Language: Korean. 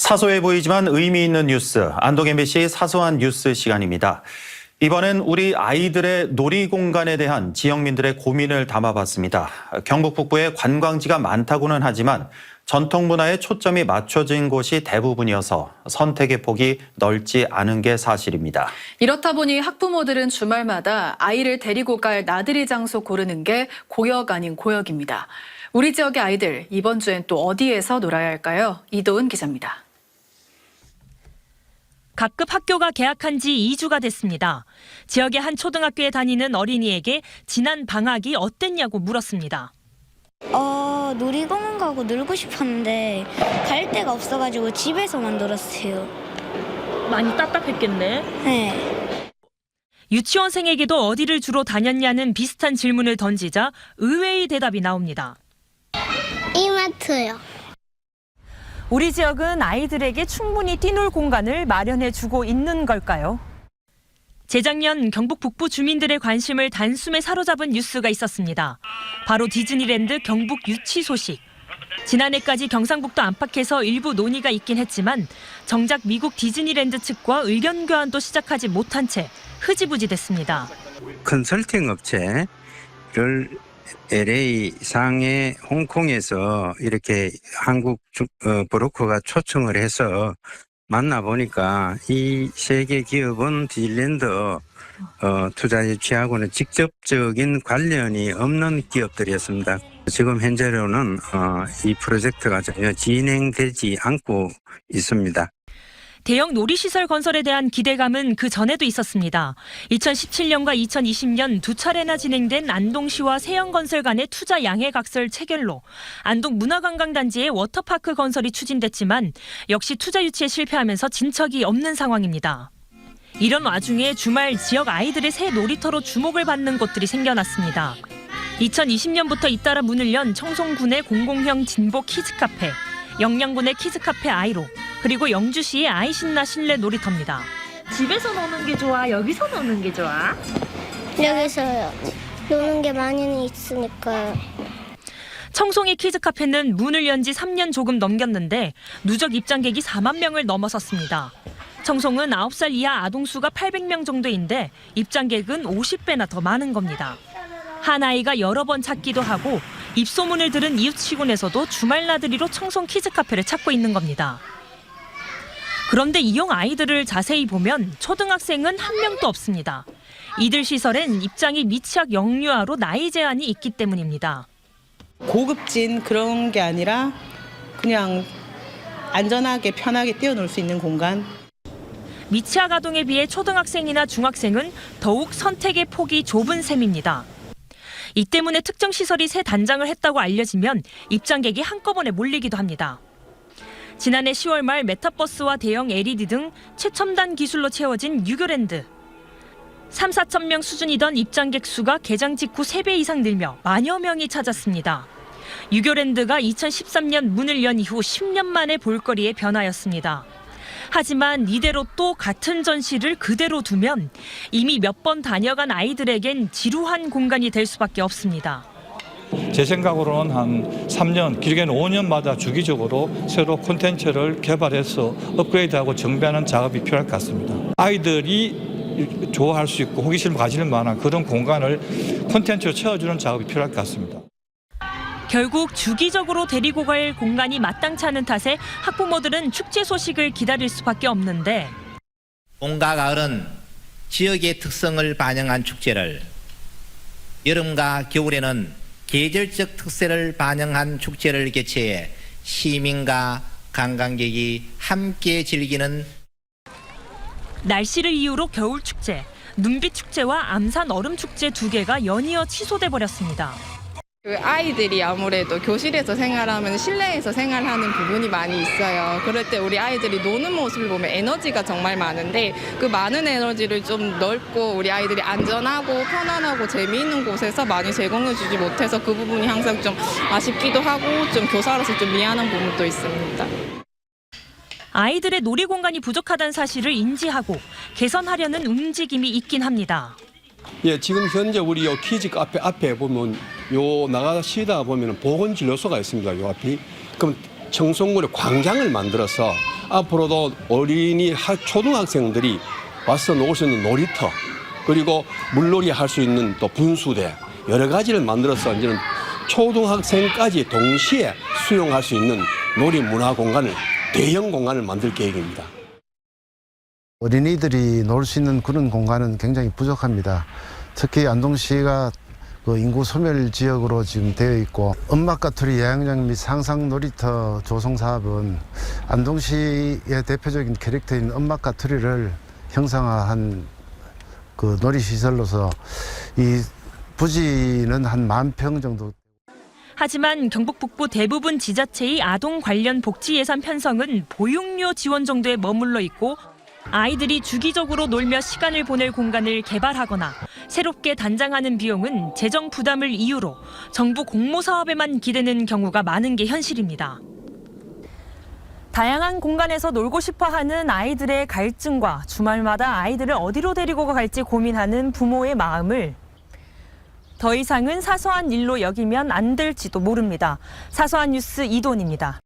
사소해 보이지만 의미 있는 뉴스, 안동 MBC 사소한 뉴스 시간입니다. 이번엔 우리 아이들의 놀이 공간에 대한 지역민들의 고민을 담아봤습니다. 경북 북부에 관광지가 많다고는 하지만 전통 문화에 초점이 맞춰진 곳이 대부분이어서 선택의 폭이 넓지 않은 게 사실입니다. 이렇다 보니 학부모들은 주말마다 아이를 데리고 갈 나들이 장소 고르는 게 고역 아닌 고역입니다. 우리 지역의 아이들, 이번 주엔 또 어디에서 놀아야 할까요? 이도은 기자입니다. 각급 학교가 개학한 지 2주가 됐습니다. 지역의 한 초등학교에 다니는 어린이에게 지난 방학이 어땠냐고 물었습니다. 놀이공원 가고 놀고 싶었는데 갈 데가 없어가지고 집에서만 놀았어요. 많이 답답했겠네. 네. 유치원생에게도 어디를 주로 다녔냐는 비슷한 질문을 던지자 의외의 대답이 나옵니다. 이마트요. 우리 지역은 아이들에게 충분히 뛰놀 공간을 마련해주고 있는 걸까요? 재작년 경북 북부 주민들의 관심을 단숨에 사로잡은 뉴스가 있었습니다. 바로 디즈니랜드 경북 유치 소식. 지난해까지 경상북도 안팎에서 일부 논의가 있긴 했지만 정작 미국 디즈니랜드 측과 의견 교환도 시작하지 못한 채 흐지부지 됐습니다. 컨설팅 업체를 LA, 상해, 홍콩에서 이렇게 한국 브로커가 초청을 해서 만나보니까 이 세계 기업은 디즈니랜드 투자 유치하고는 직접적인 관련이 없는 기업들이었습니다. 지금 현재로는 이 프로젝트가 전혀 진행되지 않고 있습니다. 대형 놀이시설 건설에 대한 기대감은 그 전에도 있었습니다. 2017년과 2020년 두 차례나 진행된 안동시와 세영건설 간의 투자 양해각설 체결로 안동 문화관광단지의 워터파크 건설이 추진됐지만 역시 투자 유치에 실패하면서 진척이 없는 상황입니다. 이런 와중에 주말 지역 아이들의 새 놀이터로 주목을 받는 곳들이 생겨났습니다. 2020년부터 잇따라 문을 연 청송군의 공공형 진보 키즈카페, 영양군의 키즈카페 아이로, 그리고 영주시의 아이신나 실내 놀이터입니다. 집에서 노는 게 좋아? 여기서 노는 게 좋아? 여기서요. 노는 게 많이 있으니까요. 청송의 키즈카페는 문을 연 지 3년 조금 넘겼는데 누적 입장객이 4만 명을 넘어섰습니다. 청송은 9살 이하 아동수가 800명 정도인데 입장객은 50배나 더 많은 겁니다. 한 아이가 여러 번 찾기도 하고 입소문을 들은 이웃 시군에서도 주말 나들이로 청송 키즈카페를 찾고 있는 겁니다. 그런데 이용 아이들을 자세히 보면 초등학생은 한 명도 없습니다. 이들 시설엔 입장이 미취학 영유아로 나이 제한이 있기 때문입니다. 고급진 그런 게 아니라 그냥 안전하게 편하게 뛰어놀 수 있는 공간. 미취학 아동에 비해 초등학생이나 중학생은 더욱 선택의 폭이 좁은 셈입니다. 이 때문에 특정 시설이 새 단장을 했다고 알려지면 입장객이 한꺼번에 몰리기도 합니다. 지난해 10월 말 메타버스와 대형 LED 등 최첨단 기술로 채워진 유교랜드. 3, 4천 명 수준이던 입장객 수가 개장 직후 3배 이상 늘며 만여 명이 찾았습니다. 유교랜드가 2013년 문을 연 이후 10년 만에 볼거리에 변화였습니다. 하지만 이대로 또 같은 전시를 그대로 두면 이미 몇 번 다녀간 아이들에겐 지루한 공간이 될 수밖에 없습니다. 제 생각으로는 한 3년, 길게는 5년마다 주기적으로 새로 콘텐츠를 개발해서 업그레이드하고 정비하는 작업이 필요할 것 같습니다. 아이들이 좋아할 수 있고 호기심을 가질 만한 그런 공간을 콘텐츠로 채워주는 작업이 필요할 것 같습니다. 결국 주기적으로 데리고 갈 공간이 마땅치 않은 탓에 학부모들은 축제 소식을 기다릴 수밖에 없는데 봄과 가을은 지역의 특성을 반영한 축제를, 여름과 겨울에는 계절적 특색을 반영한 축제를 개최해 시민과 관광객이 함께 즐기는 날씨를 이유로 겨울축제, 눈빛축제와 암산 얼음축제 두 개가 연이어 취소돼 버렸습니다. 아이들이 아무래도 교실에서 생활하면 실내에서 생활하는 부분이 많이 있어요. 그럴 때 우리 아이들이 노는 모습을 보면 에너지가 정말 많은데 그 많은 에너지를 좀 넓고 우리 아이들이 안전하고 편안하고 재미있는 곳에서 많이 제공해주지 못해서 그 부분이 항상 좀 아쉽기도 하고 좀 교사로서 좀 미안한 부분도 있습니다. 아이들의 놀이 공간이 부족하다는 사실을 인지하고 개선하려는 움직임이 있긴 합니다. 예, 지금 현재 우리 요 키즈 카페 앞에 보면 요 나가시다 보면 보건진료소가 있습니다. 요 앞이. 그럼 청송군에 광장을 만들어서 앞으로도 어린이 초등학생들이 와서 놀 수 있는 놀이터, 그리고 물놀이 할 수 있는 또 분수대, 여러 가지를 만들어서 이제는 초등학생까지 동시에 수용할 수 있는 놀이 문화 공간을, 대형 공간을 만들 계획입니다. 어린이들이 놀 수 있는 그런 공간은 굉장히 부족합니다. 특히 안동시가 그 인구 소멸 지역으로 지금 되어 있고, 엄마까투리 야영장 및 상상 놀이터 조성 사업은 안동시의 대표적인 캐릭터인 엄마까투리를 형상화한 그 놀이시설로서 이 부지는 한 10,000평 정도. 하지만 경북 북부 대부분 지자체의 아동 관련 복지 예산 편성은 보육료 지원 정도에 머물러 있고, 아이들이 주기적으로 놀며 시간을 보낼 공간을 개발하거나 새롭게 단장하는 비용은 재정 부담을 이유로 정부 공모 사업에만 기대는 경우가 많은 게 현실입니다. 다양한 공간에서 놀고 싶어하는 아이들의 갈증과 주말마다 아이들을 어디로 데리고 갈지 고민하는 부모의 마음을 더 이상은 사소한 일로 여기면 안 될지도 모릅니다. 사소한 뉴스 이돈입니다.